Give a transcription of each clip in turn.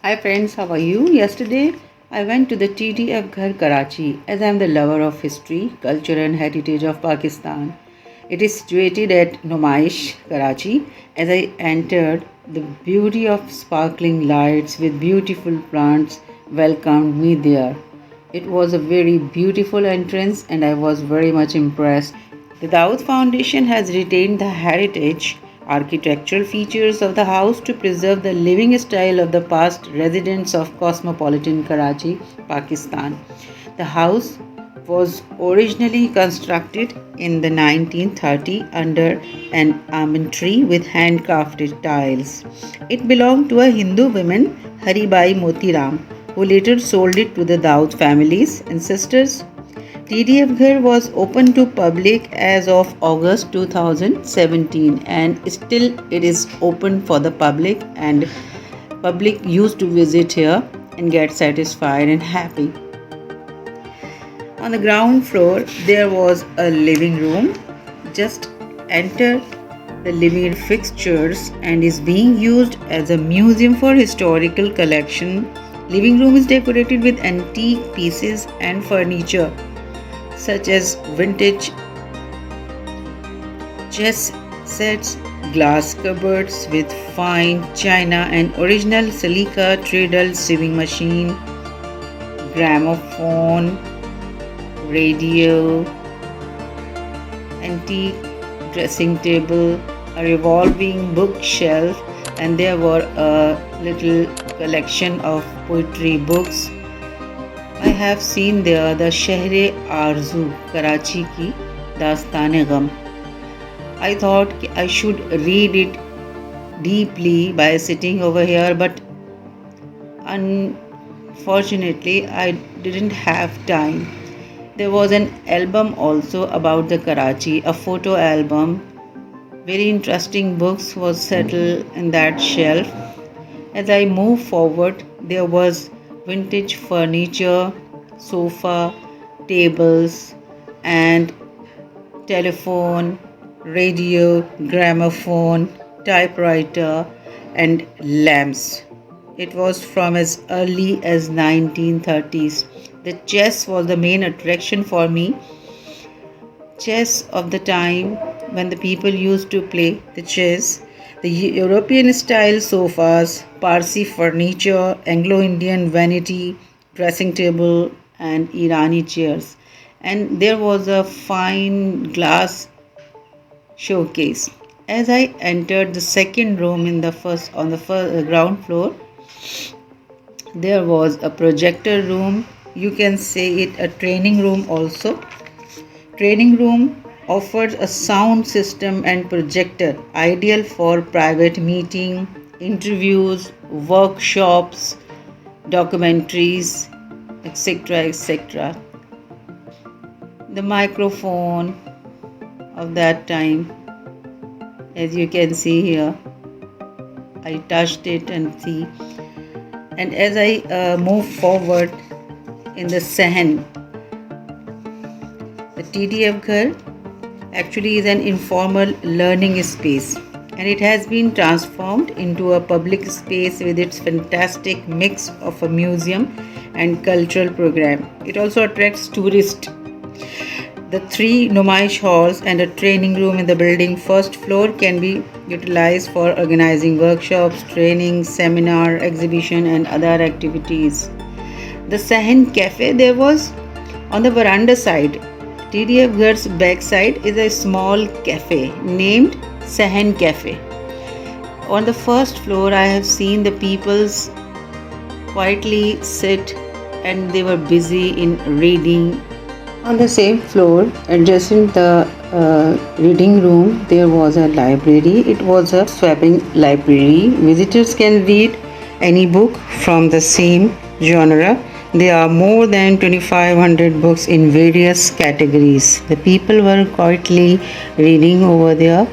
Hi friends, how are you? Yesterday I went to the TDF Ghar Karachi as I am the lover of history, culture and heritage of Pakistan. It is situated at Numaish, Karachi. As I entered, the beauty of sparkling lights with beautiful plants welcomed me there. It was a very beautiful entrance and I was very much impressed. The Dawood Foundation has retained the heritage architectural features of the house to preserve the living style of the past residents of cosmopolitan Karachi, Pakistan. The house was originally constructed in the 1930s under an almond tree with handcrafted tiles. It belonged to a Hindu woman, Haribai Motiram, who later sold it to the Dawood families and sisters. TDF Ghar was open to public as of August 2017 and still it is open for the public, and public used to visit here and get satisfied and happy. On the ground floor there was a living room. Just enter the living fixtures and is being used as a museum for historical collection. Living room is decorated with antique pieces and furniture such as vintage chess sets, glass cupboards with fine china and original silica treadle sewing machine, gramophone, radio, antique dressing table, a revolving bookshelf, and there were a little collection of poetry books. I have seen there the Shehre Arzu, Karachi ki Dastan-e-Gham. I thought I should read it deeply by sitting over here, but unfortunately I didn't have time. There was an album also about the Karachi, a photo album. Very interesting books was settled in that shelf. As I moved forward, there was vintage furniture, sofa, tables, and telephone, radio, gramophone, typewriter, and lamps. It was from as early as 1930s. The chess was the main attraction for me. Chess of the time when the people used to play the chess, the European style sofas, Parsi furniture, Anglo Indian vanity, dressing table, and Irani chairs. And there was a fine glass showcase. As I entered the second room on the first ground floor, there was a projector room. You can say it a training room also. Training room offers a sound system and projector ideal for private meeting, interviews, workshops, documentaries, etc. etc. The microphone of that time, as you can see here, I touched it and see. And as I move forward in the Sahan, the TDF Ghar actually is an informal learning space, and it has been transformed into a public space with its fantastic mix of a museum and cultural program. It also attracts tourists. The 3 Numaish halls and a training room in the building first floor can be utilized for organizing workshops, training, seminar, exhibition and other activities. The Sahan Cafe, there was on the veranda side. TDF Ghar's backside is a small cafe named Sahan Cafe. On the first floor, I have seen the peoples quietly sit and they were busy in reading. On the same floor, adjacent the reading room, there was a library. It was a swapping library. Visitors can read any book from the same genre. There are more than 2,500 books in various categories. The people were quietly reading over there,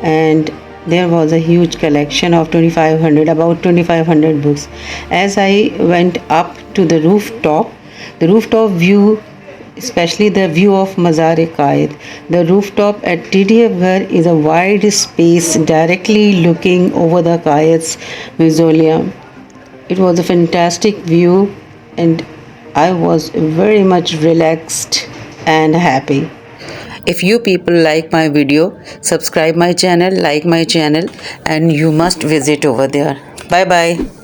and there was a huge collection of about 2,500 books. As I went up to the rooftop view, especially the view of Mazar-e-Qaid. The rooftop at TDF Ghar is a wide space directly looking over the Qaid's mausoleum. It was a fantastic view, and I was very much relaxed and happy. If you people like my video, subscribe my channel, like my channel, and you must visit over there. Bye bye.